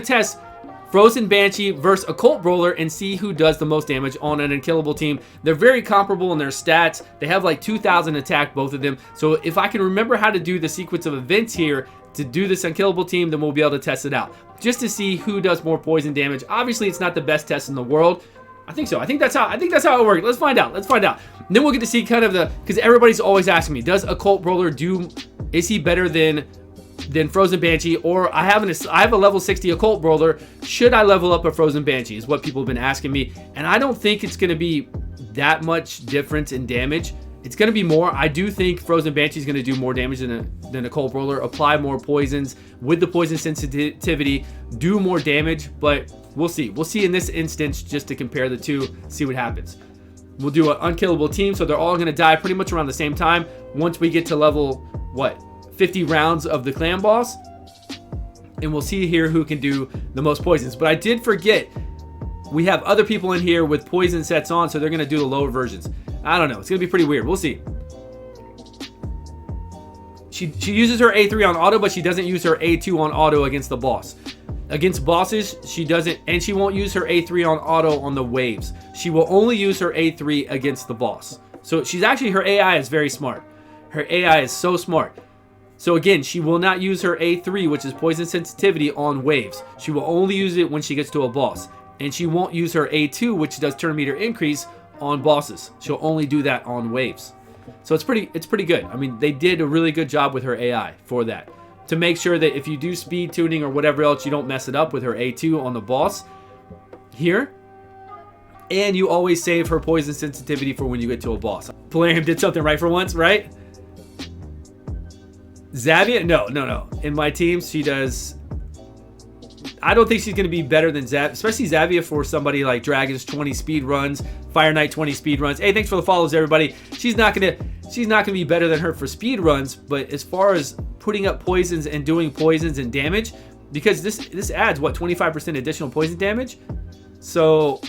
test Frozen Banshee versus Occult Brawler and see who does the most damage on an unkillable team. They're very comparable in their stats. They have like 2,000 attack, both of them. So if I can remember how to do the sequence of events here to do this unkillable team, then we'll be able to test it out. Just to see who does more poison damage. Obviously, it's not the best test in the world. I think so. I think that's how it works. Let's find out. And then we'll get to see kind of because everybody's always asking me, does Occult Brawler is he better than Frozen Banshee? Or I have a level 60 Occult Brawler. Should I level up a Frozen Banshee? Is what people have been asking me. And I don't think it's going to be that much difference in damage. It's going to be more. I do think Frozen Banshee is going to do more damage than Occult Brawler. Apply more poisons with the poison sensitivity. Do more damage. But we'll see. We'll see in this instance just to compare the two. See what happens. We'll do an unkillable team. So they're all going to die pretty much around the same time. Once we get to level, 50 rounds of the clan boss, and we'll see here who can do the most poisons. But I did forget, we have other people in here with poison sets on, so they're going to do the lower versions. I don't know. It's going to be pretty weird. We'll see. She uses her A3 on auto, but she doesn't use her A2 on auto against the boss. Against bosses, she doesn't, and she won't use her A3 on auto on the waves. She will only use her A3 against the boss. So her AI is very smart. Her AI is so smart. So again, she will not use her A3, which is poison sensitivity, on waves. She will only use it when she gets to a boss. And she won't use her A2, which does turn meter increase, on bosses. She'll only do that on waves. So it's pretty good. I mean, they did a really good job with her AI for that. To make sure that if you do speed tuning or whatever else, you don't mess it up with her A2 on the boss here. And you always save her poison sensitivity for when you get to a boss. Polarium did something right for once, right? Zavia? No. In my teams, she does... I don't think she's going to be better than Zavia, especially Zavia for somebody like Dragon's 20 speed runs, Fire Knight 20 speed runs. Hey, thanks for the follows, everybody. She's not going to be better than her for speed runs, but as far as putting up poisons and doing poisons and damage, because this adds, 25% additional poison damage? So...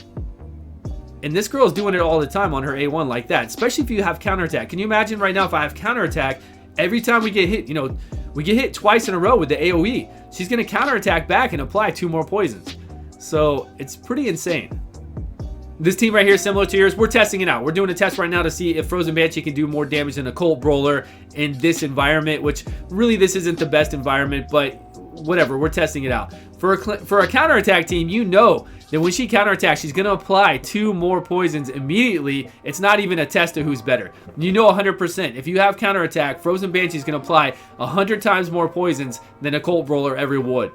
And this girl's doing it all the time on her A1 like that, especially if you have counterattack. Can you imagine right now if I have counterattack? Every time we get hit, we get hit twice in a row with the AoE. She's going to counterattack back and apply 2 more poisons. So it's pretty insane. This team right here is similar to yours. We're testing it out. We're doing a test right now to see if Frozen Banshee can do more damage than Occult Brawler in this environment, which really this isn't the best environment, but whatever. We're testing it out. For a counterattack team, you know that when she counterattacks, she's going to apply 2 more poisons immediately. It's not even a test of who's better. You know 100%. If you have counterattack, Frozen Banshee is going to apply 100 times more poisons than Occult Brawler ever would.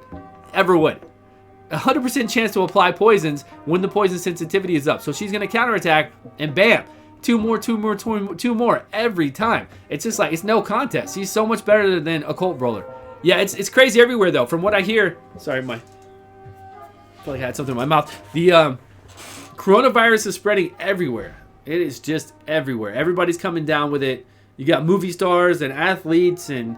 100% chance to apply poisons when the poison sensitivity is up. So she's going to counterattack, and bam, 2 more every time. It's just like, it's no contest. She's so much better than Occult Brawler. Yeah, it's crazy everywhere, though. From what I hear... Sorry, I feel like I had something in my mouth. The coronavirus is spreading everywhere. It is just everywhere. Everybody's coming down with it. You got movie stars and athletes and,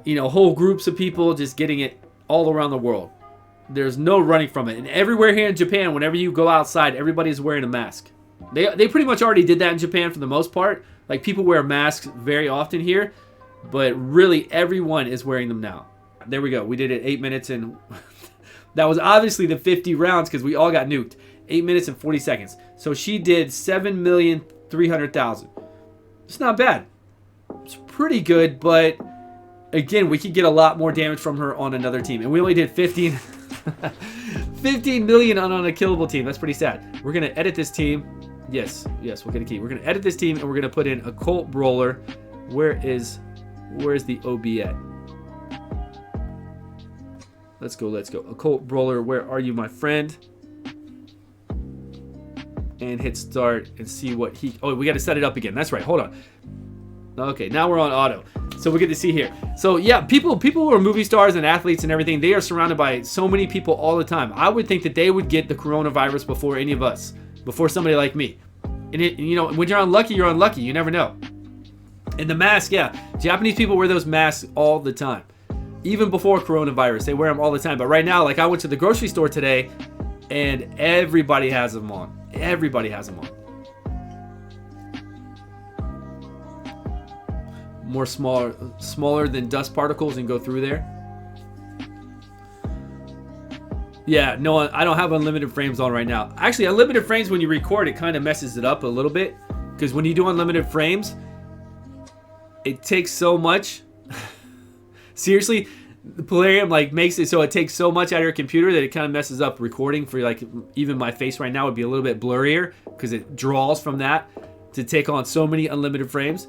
whole groups of people just getting it all around the world. There's no running from it. And everywhere here in Japan, whenever you go outside, everybody's wearing a mask. They pretty much already did that in Japan for the most part. Like, people wear masks very often here. But really, everyone is wearing them now. There we go. We did it 8 minutes and that was obviously the 50 rounds because we all got nuked. 8 minutes and 40 seconds. So she did 7,300,000. It's not bad. It's pretty good, but again, we could get a lot more damage from her on another team. And we only did 15 million on a killable team. That's pretty sad. We're going to edit this team. Yes, we're going to keep. We're going to edit this team and we're going to put in Occult Brawler. Where's the OB at? Let's go. Occult Brawler, where are you, my friend? And hit start and see what he... Oh, we got to set it up again. That's right. Hold on. Okay, now we're on auto. So we get to see here. So yeah, people who are movie stars and athletes and everything, they are surrounded by so many people all the time. I would think that they would get the coronavirus before any of us, before somebody like me. And when you're unlucky, you're unlucky. You never know. And the mask, yeah. Japanese people wear those masks all the time. Even before coronavirus, they wear them all the time. But right now, like I went to the grocery store today, and everybody has them on. Everybody has them on. More smaller than dust particles and go through there. Yeah, no, I don't have unlimited frames on right now. Actually, unlimited frames, when you record, it kind of messes it up a little bit. Because when you do unlimited frames, it takes so much. Seriously, the Polarium like makes it so it takes so much out of your computer that it kind of messes up recording for like even my face right now would be a little bit blurrier because it draws from that to take on so many unlimited frames.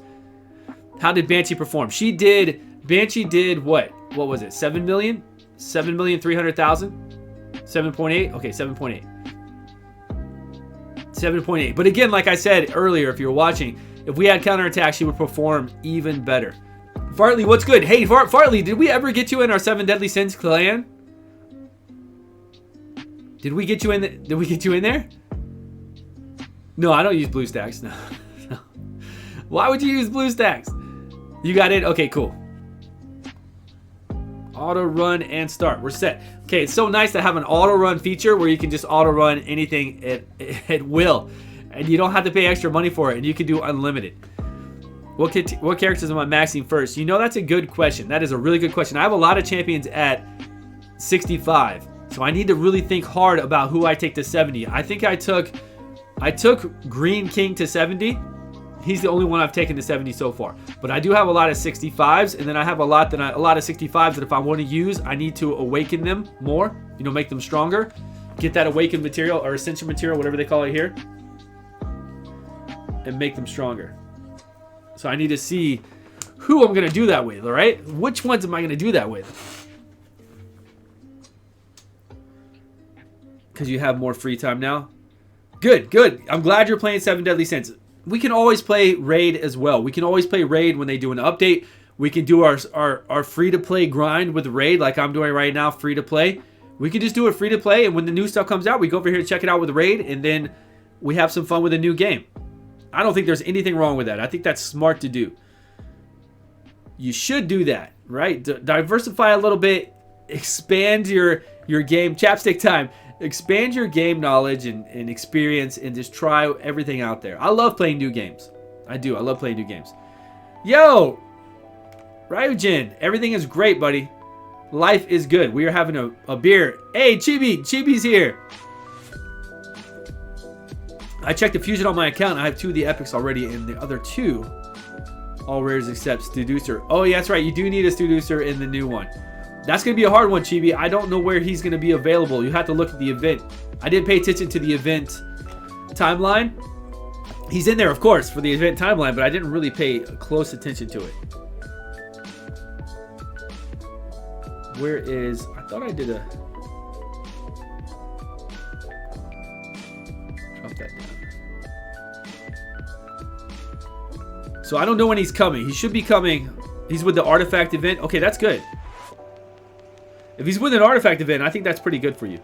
How did Banshee perform? Banshee did what? What was it? 7 million? 7,300,000? 7.8? Okay, 7.8. 7.8. But again, like I said earlier, if you're watching, if we had counterattack, she would perform even better. Fartley, what's good? Hey, Fartley, did we ever get you in our 7 Deadly Sins clan? Did we get you in? Did we get you in there? No, I don't use BlueStacks. No. No. Why would you use BlueStacks? You got it? Okay, cool. Auto run and start. We're set. Okay, it's so nice to have an auto run feature where you can just auto run anything at will, and you don't have to pay extra money for it, and you can do unlimited. What characters am I maxing first? You know, that's a good question. That is a really good question. I have a lot of champions at 65, so I need to really think hard about who I take to 70. I think I took Green King to 70. He's the only one I've taken to 70 so far. But I do have a lot of 65s, and then I have a lot of 65s that if I want to use, I need to awaken them more. You know, make them stronger. Get that awakened material or ascension material, whatever they call it here, and make them stronger. So I need to see who I'm going to do that with, all right? Which ones am I going to do that with? Because you have more free time now. Good, good. I'm glad you're playing 7 Deadly Sins. We can always play Raid as well. We can always play Raid when they do an update. We can do our free-to-play grind with Raid like I'm doing right now, free-to-play. We can just do it free-to-play, and when the new stuff comes out, we go over here to check it out with Raid, and then we have some fun with a new game. I don't think there's anything wrong with that. I think that's smart to do. You should do that, right? Diversify a little bit. Expand your game. Chapstick time. Expand your game knowledge and experience and just try everything out there. I love playing new games. I do. I love playing new games. Yo! Ryujin, everything is great, buddy. Life is good. We are having a beer. Hey, Chibi! Chibi's here! I checked the fusion on my account. I have 2 of the epics already, and the other 2, all rares except Seducer. Oh, yeah, that's right. You do need a Seducer in the new one. That's going to be a hard one, Chibi. I don't know where he's going to be available. You have to look at the event. I didn't pay attention to the event timeline. He's in there, of course, for the event timeline, but I didn't really pay close attention to it. Where is... I thought I did a... Drop that down. So I don't know when he's coming. He should be coming. He's with the artifact event. Okay, that's good. If he's with an artifact event, I think that's pretty good for you.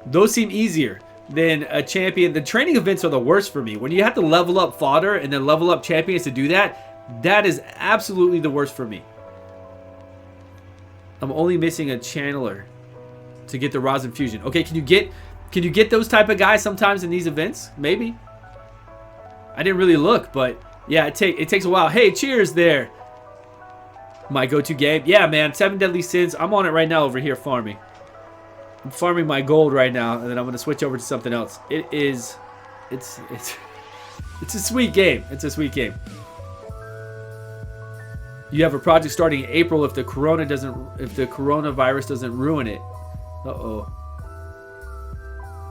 Those seem easier than a champion. The training events are the worst for me. When you have to level up fodder and then level up champions to do that, that is absolutely the worst for me. I'm only missing a channeler to get the rosin fusion. Okay, can you get those type of guys sometimes in these events? Maybe. I didn't really look, but yeah, it takes a while. Hey, cheers there. My go-to game. Yeah, man, 7 Deadly Sins. I'm on it right now over here farming. I'm farming my gold right now, and then I'm going to switch over to something else. It's a sweet game. It's a sweet game. You have a project starting in April if the coronavirus doesn't ruin it. Uh-oh.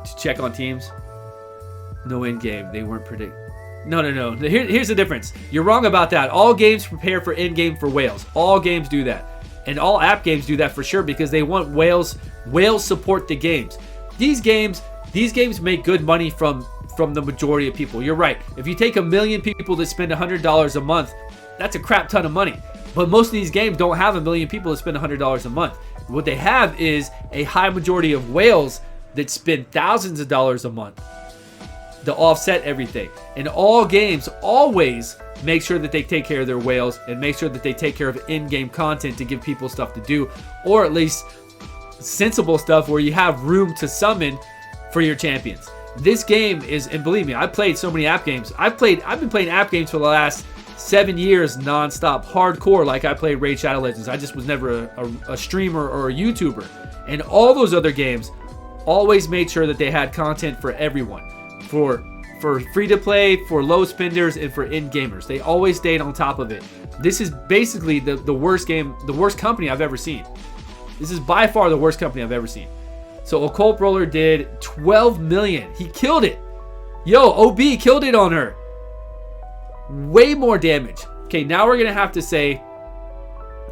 To check on teams. No end game. They weren't predicted. No. Here's the difference. You're wrong about that. All games prepare for end game for whales. All games do that. And all app games do that for sure because they want whales. Whales support the games. These games make good money from the majority of people. You're right. If you take 1 million people that spend $100 a month, that's a crap ton of money. But most of these games don't have 1 million people that spend $100 a month. What they have is a high majority of whales that spend thousands of dollars a month to offset everything. And all games always make sure that they take care of their whales and make sure that they take care of in-game content to give people stuff to do, or at least sensible stuff where you have room to summon for your champions. This game is, and believe me, I've played so many app games. I've been playing app games for the last 7 years nonstop hardcore, like I played Raid Shadow Legends. I just was never a streamer or a YouTuber. And all those other games always made sure that they had content for everyone, for free to play, for low spenders, and for in gamers. They always stayed on top of it. This is basically the worst game, the worst company I've ever seen. This is by far the worst company I've ever seen. So Occult Brawler did 12 million. He killed it. Yo, OB killed it on her. Way more damage. Okay, now we're gonna have to say,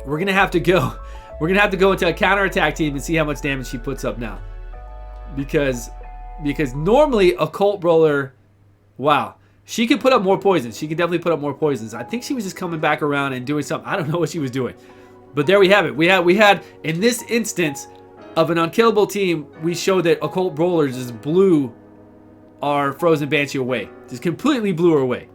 we're gonna have to go into a counterattack team and see how much damage she puts up now. Because normally Occult Brawler, wow, she could put up more poisons. She could definitely put up more poisons. I think she was just coming back around and doing something. I don't know what she was doing. But there we have it. We had in this instance of an unkillable team, we showed that Occult Brawler just blew our Frozen Banshee away. Just completely blew her away.